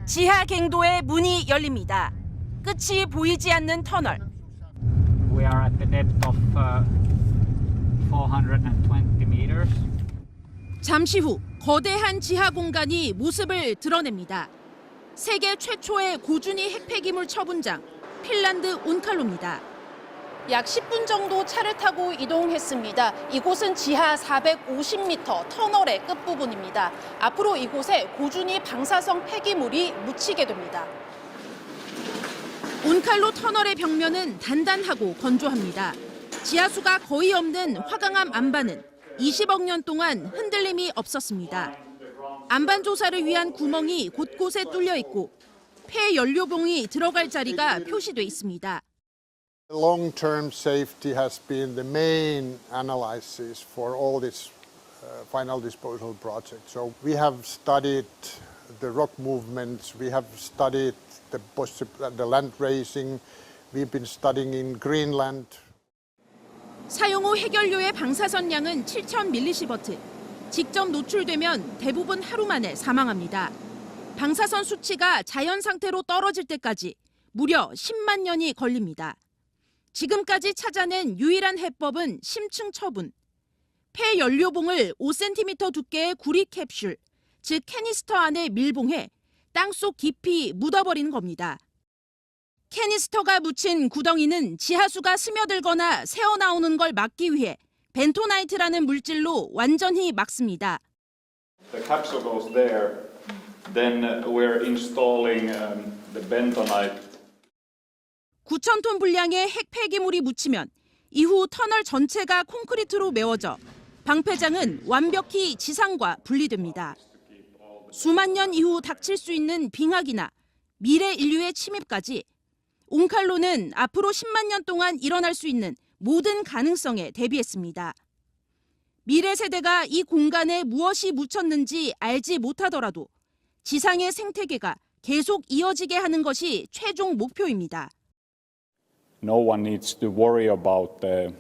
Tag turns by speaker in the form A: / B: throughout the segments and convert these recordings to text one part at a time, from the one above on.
A: 지하 갱도의 문이 열립니다. 끝이 보이지 않는 터널.
B: We are at the depth of 420 meters.
A: 잠시 후 거대한 지하 공간이 모습을 드러냅니다. 세계 최초의 고준위 핵폐기물 처분장, 핀란드 온칼로입니다. 약 10분 정도 차를 타고 이동했습니다. 이곳은 지하 450m 터널의 끝부분입니다. 앞으로 이곳에 고준위 방사성 폐기물이 묻히게 됩니다. 온칼로 터널의 벽면은 단단하고 건조합니다. 지하수가 거의 없는 화강암 안반은 20억 년 동안 흔들림이 없었습니다. 안반 조사를 위한 구멍이 곳곳에 뚫려 있고 폐연료봉이 들어갈 자리가 표시돼 있습니다.
C: Long-term safety has been the main analysis for all this final disposal project. So we have studied the rock movements, we have studied the land raising, we've been studying in Greenland.
A: 사용 후 핵연료의 방사선 양은 7,000mSv. 직접 노출되면 대부분 하루 만에 사망합니다. 방사선 수치가 자연 상태로 떨어질 때까지 무려 10만 년이 걸립니다. 지금까지 찾아낸 유일한 해법은 심층 처분. 폐연료봉을 5cm 두께의 구리 캡슐, 즉 캐니스터 안에 밀봉해 땅속 깊이 묻어버리는 겁니다. 캐니스터가 묻힌 구덩이는 지하수가 스며들거나 새어나오는 걸 막기 위해 벤토나이트라는 물질로 완전히 막습니다.
D: The capsule goes there, then we're installing the bentonite.
A: 9,000톤 분량의 핵 폐기물이 묻히면 이후 터널 전체가 콘크리트로 메워져 방패장은 완벽히 지상과 분리됩니다. 수만 년 이후 닥칠 수 있는 빙하기나 미래 인류의 침입까지 온칼로는 앞으로 10만 년 동안 일어날 수 있는 모든 가능성에 대비했습니다. 미래 세대가 이 공간에 무엇이 묻혔는지 알지 못하더라도 지상의 생태계가 계속 이어지게 하는 것이 최종 목표입니다.
D: No one needs to worry about the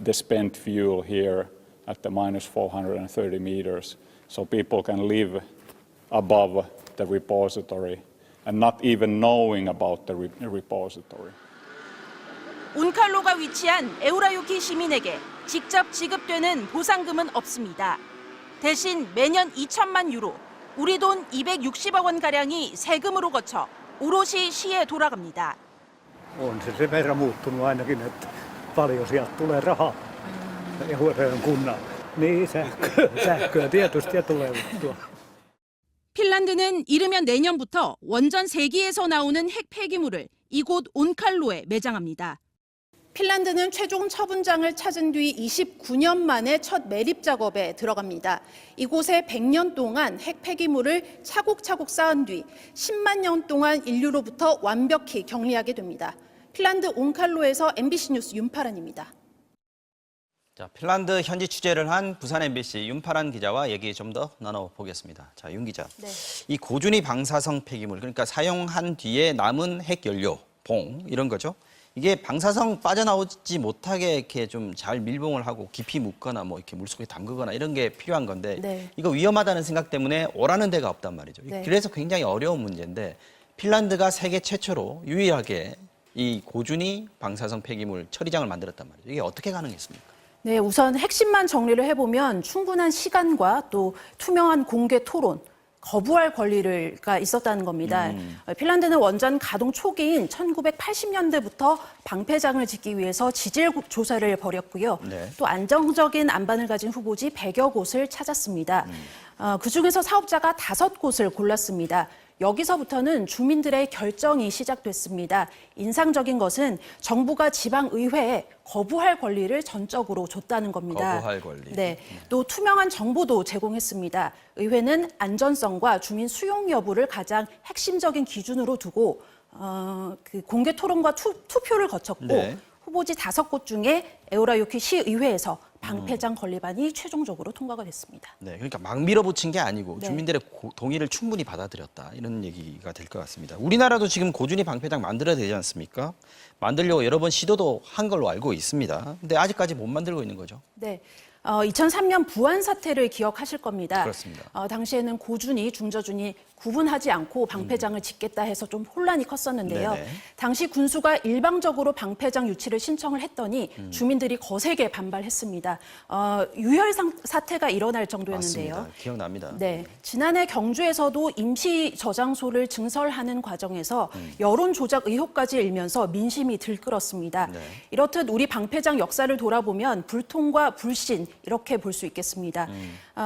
D: spent fuel here at the minus 430 meters, so people can live above the repository and not even knowing about the repository.
A: 온칼로가 위치한 에우라요키 시민에게 직접 지급되는 보상금은 없습니다. 대신 매년 2천만 유로, 우리 돈 260억 원가량이 세금으로 거쳐 오롯이 시에 돌아갑니다.
E: On se sen verran muuttunut ainakin, että paljon sieltä tulee rahaa Euroopan kunnalle. Niin, sähköä tietysti tulee.
A: 핀란드는 이르면 내년부터 원전 3기에서 나오는 핵 폐기물을 이곳 온칼로에 매장합니다. 핀란드는 최종 처분장을 찾은 뒤 29년 만에 첫 매립 작업에 들어갑니다. 이곳에 100년 동안 핵 폐기물을 차곡차곡 쌓은 뒤 10만 년 동안 인류로부터 완벽히 격리하게 됩니다. 핀란드 온칼로에서 MBC 뉴스 윤파란입니다.
F: 자, 핀란드 현지 취재를 한 부산 MBC 윤파란 기자와 얘기 좀 더 나눠보겠습니다. 자, 윤 기자.
A: 네.
F: 이 고준위 방사성 폐기물, 그러니까 사용한 뒤에 남은 핵연료, 봉 이런 거죠. 이게 방사성 빠져나오지 못하게 이렇게 좀 잘 밀봉을 하고 깊이 묻거나 뭐 이렇게 물속에 담그거나 이런 게 필요한 건데
A: 네.
F: 이거 위험하다는 생각 때문에 오라는 데가 없단 말이죠.
A: 네.
F: 그래서 굉장히 어려운 문제인데 핀란드가 세계 최초로 유일하게 이 고준위 방사성 폐기물 처리장을 만들었단 말이죠. 이게 어떻게 가능했습니까?
G: 네, 우선 핵심만 정리를 해보면 충분한 시간과 또 투명한 공개 토론, 거부할 권리가 있었다는 겁니다. 핀란드는 원전 가동 초기인 1980년대부터 방패장을 짓기 위해서 지질 조사를 벌였고요.
F: 네.
G: 또 안정적인 안반을 가진 후보지 100여 곳을 찾았습니다. 그중에서 사업자가 5곳을 골랐습니다. 여기서부터는 주민들의 결정이 시작됐습니다. 인상적인 것은 정부가 지방의회에 거부할 권리를 전적으로 줬다는 겁니다.
F: 거부할 권리.
G: 네, 또 투명한 정보도 제공했습니다. 의회는 안전성과 주민 수용 여부를 가장 핵심적인 기준으로 두고 그 공개 토론과 투표를 거쳤고
F: 네.
G: 후보지 5곳 중에 에우라요키 시의회에서 방패장 건립안이 최종적으로 통과가 됐습니다.
F: 네, 그러니까 막 밀어붙인 게 아니고
G: 네.
F: 주민들의 동의를 충분히 받아들였다 이런 얘기가 될 것 같습니다. 우리나라도 지금 고준위 방패장 만들어야 되지 않습니까? 만들려고 여러 번 시도도 한 걸로 알고 있습니다. 근데 아직까지 못 만들고 있는 거죠.
G: 네. 2003년 부안 사태를 기억하실 겁니다.
F: 그렇습니다.
G: 당시에는 고준이, 중저준이 구분하지 않고 방패장을 짓겠다 해서 좀 혼란이 컸었는데요.
F: 네네.
G: 당시 군수가 일방적으로 방패장 유치를 신청을 했더니 주민들이 거세게 반발했습니다. 유혈 사태가 일어날 정도였는데요.
F: 맞습니다. 기억납니다.
G: 네, 지난해 경주에서도 임시 저장소를 증설하는 과정에서 여론 조작 의혹까지 일면서 민심이 들끓었습니다.
F: 네.
G: 이렇듯 우리 방패장 역사를 돌아보면 불통과 불신 이렇게 볼 수 있겠습니다.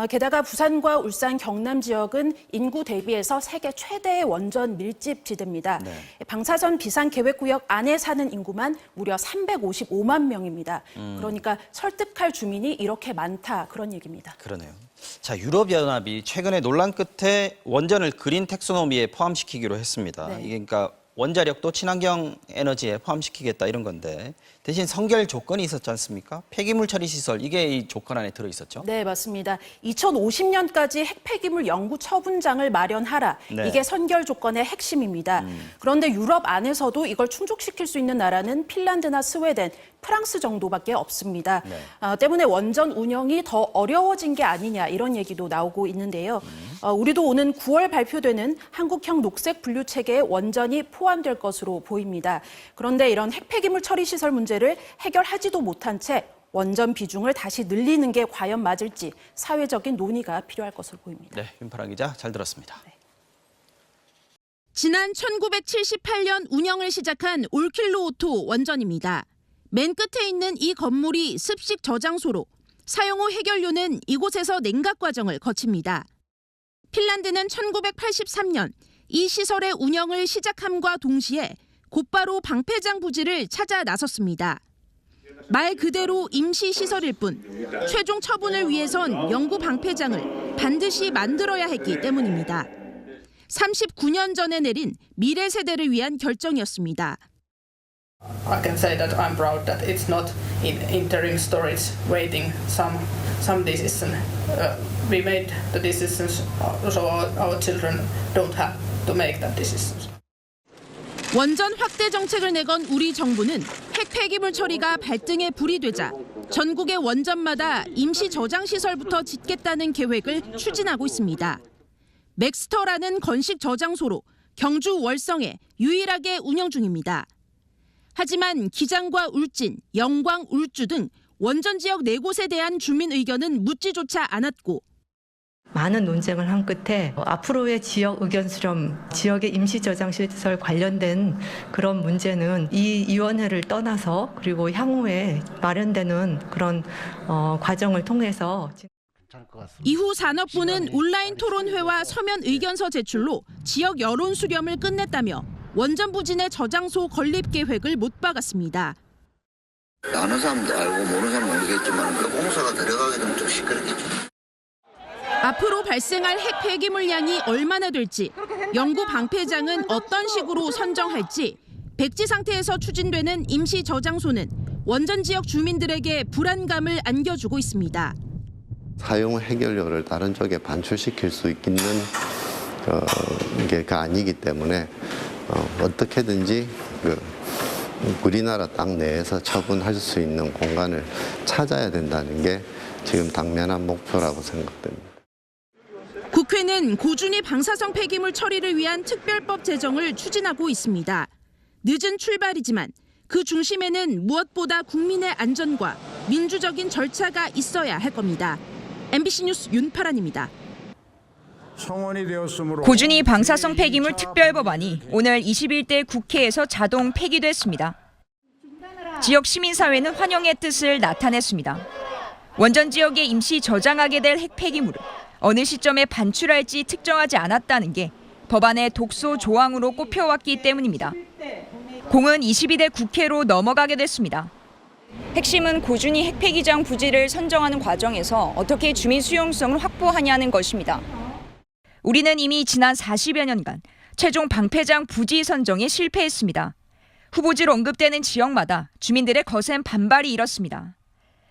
G: 게다가 부산과 울산, 경남 지역은 인구 대비해서 세계 최대의 원전 밀집 지대입니다.
F: 네.
G: 방사선 비상계획구역 안에 사는 인구만 무려 355만 명입니다. 그러니까 설득할 주민이 이렇게 많다 그런 얘기입니다.
F: 그러네요. 자, 유럽연합이 최근에 논란 끝에 원전을 그린 텍소노미에 포함시키기로 했습니다.
G: 네.
F: 이게 그러니까 원자력도 친환경 에너지에 포함시키겠다 이런 건데 대신 선결 조건이 있었지 않습니까? 폐기물 처리 시설 이게 이 조건 안에 들어 있었죠.
G: 네, 맞습니다. 2050년까지 핵폐기물 연구 처분장을 마련하라.
F: 네.
G: 이게 선결 조건의 핵심입니다. 그런데 유럽 안에서도 이걸 충족시킬 수 있는 나라는 핀란드나 스웨덴, 프랑스 정도밖에 없습니다.
F: 네.
G: 때문에 원전 운영이 더 어려워진 게 아니냐 이런 얘기도 나오고 있는데요. 우리도 오는 9월 발표되는 한국형 녹색 분류 체계에 원전이 포함될 것으로 보입니다. 그런데 이런 핵폐기물 처리 시설 문제를 해결하지도 못한 채 원전 비중을 다시 늘리는 게 과연 맞을지 사회적인 논의가 필요할 것으로 보입니다.
F: 네, 윤파랑 기자 잘 들었습니다.
A: 지난 1978년 운영을 시작한 올킬로오토 원전입니다. 맨 끝에 있는 이 건물이 습식 저장소로 사용 후 해결료는 이곳에서 냉각 과정을 거칩니다. 핀란드는 1983년 이 시설의 운영을 시작함과 동시에 곧바로 방패장 부지를 찾아 나섰습니다. 말 그대로 임시 시설일 뿐 최종 처분을 위해선 영구 방패장을 반드시 만들어야 했기 때문입니다. 39년 전에 내린 미래 세대를 위한 결정이었습니다.
H: I can say that I'm proud that it's not in interim storage waiting some decision. We made the decisions so our children don't have to make that decisions.
A: 원전 확대 정책을 내건 우리 정부는 핵 폐기물 처리가 발등에 불이 되자 전국의 원전마다 임시 저장 시설부터 짓겠다는 계획을 추진하고 있습니다. 맥스터라는 건식 저장소로 경주 월성에 유일하게 운영 중입니다. 하지만 기장과 울진, 영광, 울주 등 원전 지역 4곳에 대한 주민 의견은 묻지조차 않았고
I: 많은 논쟁을 한 끝에 앞으로의 지역 의견 수렴, 지역의 임시 저장 시설 관련된 그런 문제는 이 위원회를 떠나서 그리고 향후에 마련되는 그런 과정을 통해서
A: 이후 산업부는 온라인 토론회와 서면 의견서 제출로 지역 여론 수렴을 끝냈다며 원전 부진의 저장소 건립 계획을 못 박았습니다.
J: 아는 사람도 알고 모르는 사람은 모르겠지만 그 공사가 들어가게 되면 좀 시끄럽겠죠.
A: 앞으로 발생할 핵 폐기물 양이 얼마나 될지, 영구 방패장은 어떤 식으로 선정할지, 백지 상태에서 추진되는 임시 저장소는 원전 지역 주민들에게 불안감을 안겨주고 있습니다.
K: 사용 해결료를 다른 쪽에 반출시킬 수 있는 게 아니기 때문에 어떻게든지 우리나라 땅 내에서 처분할 수 있는 공간을 찾아야 된다는 게 지금 당면한 목표라고 생각됩니다.
A: 국회는 고준위 방사성 폐기물 처리를 위한 특별법 제정을 추진하고 있습니다. 늦은 출발이지만 그 중심에는 무엇보다 국민의 안전과 민주적인 절차가 있어야 할 겁니다. MBC 뉴스 윤파란입니다.
L: 고준위 방사성 폐기물 특별법안이 오늘 21대 국회에서 자동 폐기됐습니다. 지역 시민사회는 환영의 뜻을 나타냈습니다. 원전 지역에 임시 저장하게 될 핵 폐기물을 어느 시점에 반출할지 특정하지 않았다는 게 법안의 독소 조항으로 꼽혀왔기 때문입니다. 공은 22대 국회로 넘어가게 됐습니다. 핵심은 고준위 핵폐기장 부지를 선정하는 과정에서 어떻게 주민 수용성을 확보하냐는 것입니다. 우리는 이미 지난 40여 년간 최종 방패장 부지 선정에 실패했습니다. 후보지로 언급되는 지역마다 주민들의 거센 반발이 일었습니다.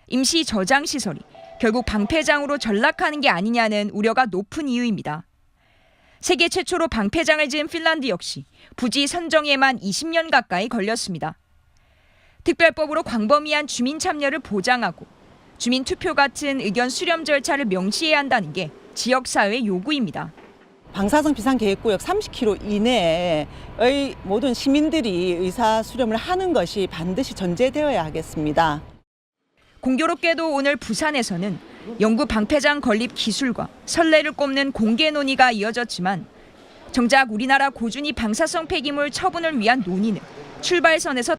L: 임시 저장 시설이 결국 방패장으로 전락하는 게 아니냐는 우려가 높은 이유입니다. 세계 최초로 방패장을 지은 핀란드 역시 부지 선정에만 20년 가까이 걸렸습니다. 특별법으로 광범위한 주민 참여를 보장하고 주민 투표 같은 의견 수렴 절차를 명시해야 한다는 게 지역사회의 요구입니다.
M: 방사성 비상계획구역 30km 이내의 모든 시민들이 의사 수렴을 하는 것이 반드시 전제되어야 하겠습니다.
L: 공교롭게도 오늘 부산에서는 영구 방패장 건립 기술과 선례를 꼽는 공개 논의가 이어졌지만 정작 우리나라 고준위 방사성 폐기물 처분을 위한 논의는 출발선에서